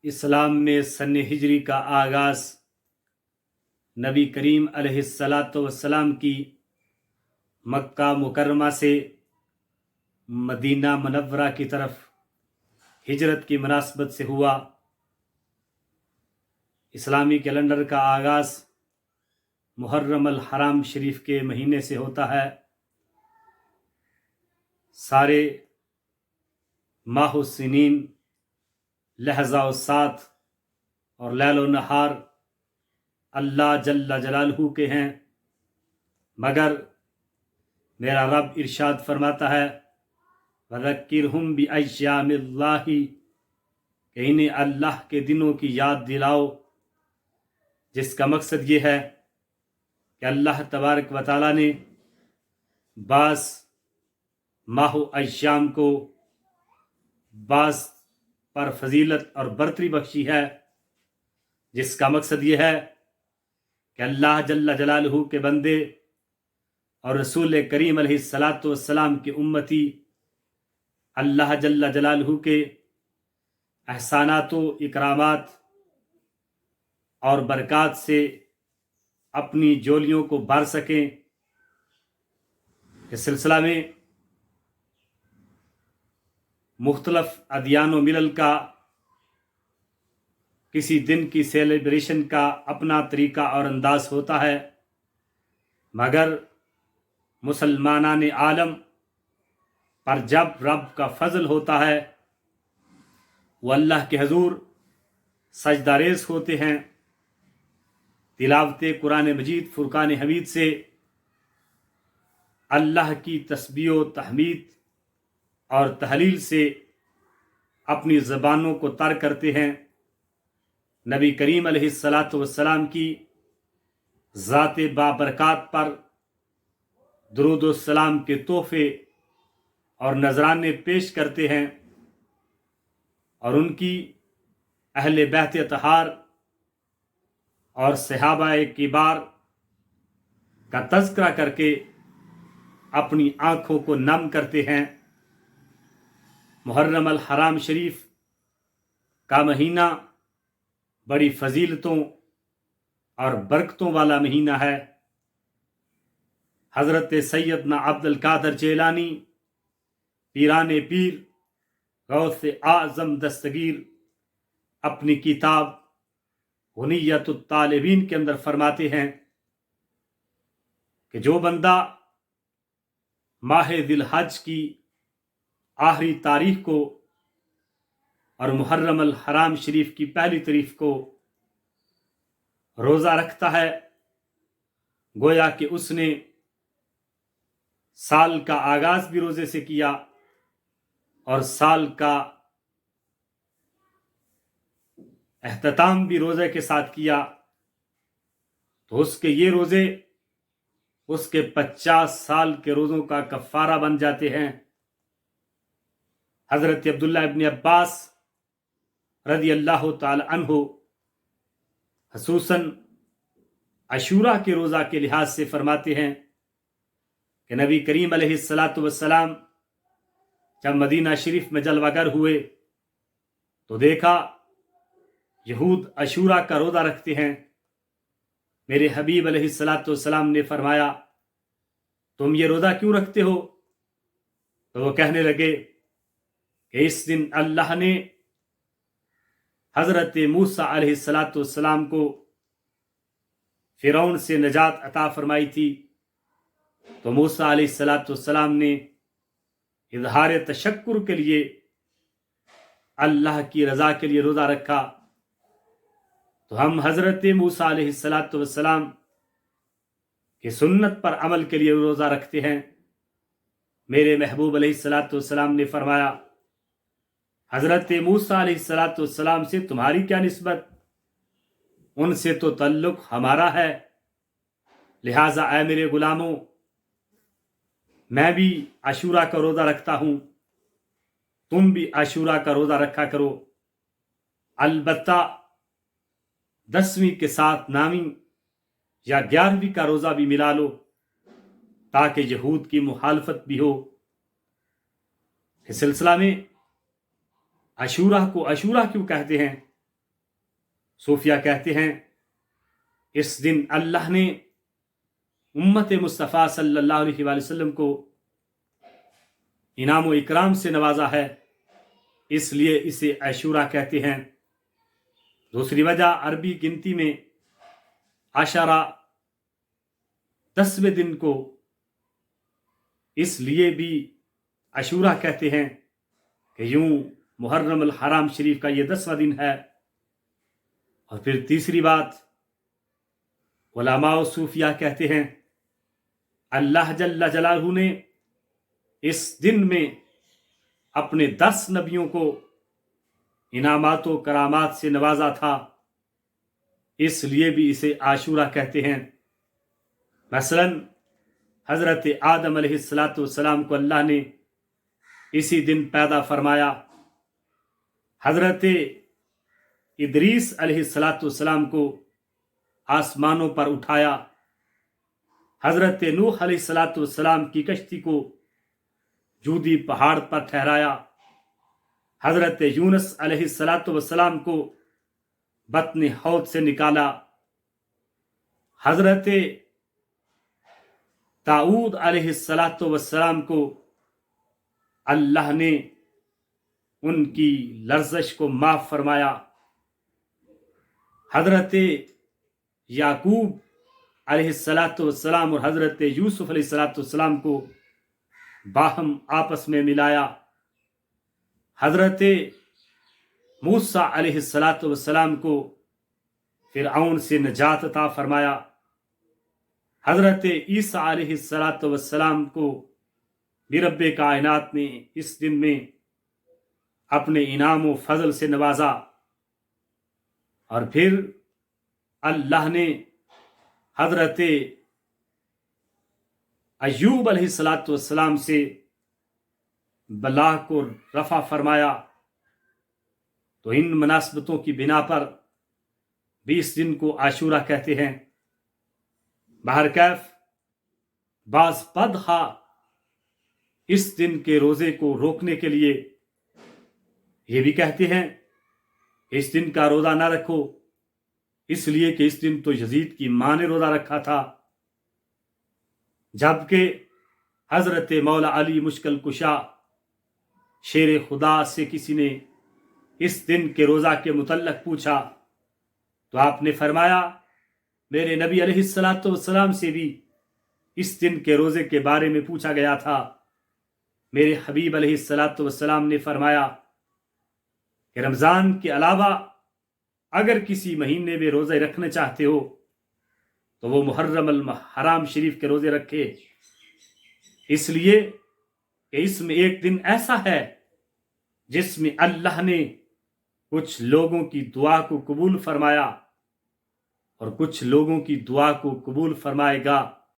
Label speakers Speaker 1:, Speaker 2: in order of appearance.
Speaker 1: اسلام میں سن ہجری کا آغاز نبی کریم علیہ الصلاۃ والسلام کی مکہ مکرمہ سے مدینہ منورہ کی طرف ہجرت کی مناسبت سے ہوا۔ اسلامی کیلنڈر کا آغاز محرم الحرام شریف کے مہینے سے ہوتا ہے۔ سارے ماہ و سنین، لحظہ و ساعت اور لیل و نہار اللہ جل جلالہ کے ہیں، مگر میرا رب ارشاد فرماتا ہے وَذَكِّرْهُمْ بِأَيَّامِ اللَّهِ کہ انہیں اللہ کے دنوں کی یاد دلاؤ، جس کا مقصد یہ ہے کہ اللہ تبارک و تعالیٰ نے بعض ماہ و ایام کو بعض پر فضیلت اور برتری بخشی ہے، جس کا مقصد یہ ہے کہ اللہ جل جلالہ کے بندے اور رسول کریم علیہ الصلاۃ والسلام کی امتی اللہ جل جلالہ کے احسانات و اکرامات اور برکات سے اپنی جولیوں کو بھر سکیں۔ اس سلسلہ میں مختلف ادیان و ملل کا کسی دن کی سیلیبریشن کا اپنا طریقہ اور انداز ہوتا ہے، مگر مسلمانان عالم پر جب رب کا فضل ہوتا ہے وہ اللہ کے حضور سجدہ ریز ہوتے ہیں، تلاوت قرآن مجید فرقان حمید سے اللہ کی تسبیح و تحمید اور تحلیل سے اپنی زبانوں کو تر کرتے ہیں، نبی کریم علیہ الصلاۃ والسلام کی ذات بابرکات پر درود و سلام کے تحفے اور نذرانے پیش کرتے ہیں، اور ان کی اہل بیت اطہار اور صحابہ کبار کا تذکرہ کر کے اپنی آنکھوں کو نم کرتے ہیں۔ محرم الحرام شریف کا مہینہ بڑی فضیلتوں اور برکتوں والا مہینہ ہے۔ حضرت سیدنا عبد القادر جیلانی پیران پیر غوث اعظم دستگیر اپنی کتاب غنیت الطالبین کے اندر فرماتے ہیں کہ جو بندہ ماہ ذی الحج کی آخری تاریخ کو اور محرم الحرام شریف کی پہلی تاریخ کو روزہ رکھتا ہے، گویا کہ اس نے سال کا آغاز بھی روزے سے کیا اور سال کا اختتام بھی روزے کے ساتھ کیا، تو اس کے یہ روزے اس کے 50 سال کے روزوں کا کفارہ بن جاتے ہیں۔ حضرت عبداللہ ابن عباس رضی اللہ تعالی عنہ خصوصاً عاشوراء کے روزہ کے لحاظ سے فرماتے ہیں کہ نبی کریم علیہ الصلاۃ والسلام جب مدینہ شریف میں جلوہ گر ہوئے تو دیکھا یہود عاشوراء کا روزہ رکھتے ہیں۔ میرے حبیب علیہ الصلاۃ والسلام نے فرمایا تم یہ روزہ کیوں رکھتے ہو؟ تو وہ کہنے لگے کہ اس دن اللہ نے حضرت موسیٰ علیہ الصلاۃ والسلام کو فرعون سے نجات عطا فرمائی تھی، تو موسیٰ علیہ الصلاۃ والسلام نے اظہار تشکر کے لیے اللہ کی رضا کے لیے روزہ رکھا، تو ہم حضرت موسیٰ علیہ الصلاۃ والسلام کی سنت پر عمل کے لیے روزہ رکھتے ہیں۔ میرے محبوب علیہ الصلاۃ والسلام نے فرمایا حضرت موسیٰ علیہ الصلاۃ والسلام سے تمہاری کیا نسبت؟ ان سے تو تعلق ہمارا ہے، لہٰذا اے میرے غلاموں میں بھی عاشوراء کا روزہ رکھتا ہوں، تم بھی عاشوراء کا روزہ رکھا کرو، البتہ 10ویں کے ساتھ 9ویں یا 11ویں کا روزہ بھی ملا لو تاکہ یہود کی مخالفت بھی ہو۔ اس سلسلہ میں عاشوراء کو عاشوراء کیوں کہتے ہیں؟ صوفیہ کہتے ہیں اس دن اللہ نے امت مصطفیٰ صلی اللہ علیہ وآلہ وسلم کو انعام و اکرام سے نوازا ہے، اس لیے اسے عاشورہ کہتے ہیں۔ دوسری وجہ عربی گنتی میں عشرہ 10ویں دن کو اس لیے بھی عاشورہ کہتے ہیں کہ یوں محرم الحرام شریف کا یہ 10واں دن ہے۔ اور پھر تیسری بات، علماء و صوفیہ کہتے ہیں اللہ جل جلالہ نے اس دن میں اپنے 10 نبیوں کو انعامات و کرامات سے نوازا تھا، اس لیے بھی اسے عاشورہ کہتے ہیں۔ مثلا حضرت آدم علیہ السلام کو اللہ نے اسی دن پیدا فرمایا، حضرت ادریس علیہ السلام کو آسمانوں پر اٹھایا، حضرت نوح علیہ السلام کی کشتی کو جودی پہاڑ پر ٹھہرایا، حضرت یونس علیہ السلام کو بطن حوض سے نکالا، حضرت داؤد علیہ السلام کو اللہ نے ان کی لرزش کو معاف فرمایا، حضرت یعقوب علیہ السلام اور حضرت یوسف علیہ السلام کو باہم آپس میں ملایا، حضرت موسیٰ علیہ السلام کو فرعون سے نجات عطا فرمایا، حضرت عیسیٰ علیہ السلام کو بھی رب کائنات نے اس دن میں اپنے انعام و فضل سے نوازا۔ اور پھر اللہ نے حضرت ایوب علیہ السلام سے بلا کو رفع فرمایا، تو ان مناسبتوں کی بنا پر بھی اس دن کو عاشورہ کہتے ہیں۔ بہرکیف بعض بدخواہ اس دن کے روزے کو روکنے کے لیے یہ بھی کہتے ہیں اس دن کا روزہ نہ رکھو، اس لیے کہ اس دن تو یزید کی ماں نے روزہ رکھا تھا، جبکہ حضرت مولا علی مشکل کشا شیر خدا سے کسی نے اس دن کے روزہ کے متعلق پوچھا تو آپ نے فرمایا میرے نبی علیہ السلام سے بھی اس دن کے روزے کے بارے میں پوچھا گیا تھا، میرے حبیب علیہ السلام نے فرمایا کہ رمضان کے علاوہ اگر کسی مہینے میں روزے رکھنے چاہتے ہو تو وہ محرم الحرام شریف کے روزے رکھے، اس لیے کہ اس میں ایک دن ایسا ہے جس میں اللہ نے کچھ لوگوں کی دعا کو قبول فرمایا اور کچھ لوگوں کی دعا کو قبول فرمائے گا۔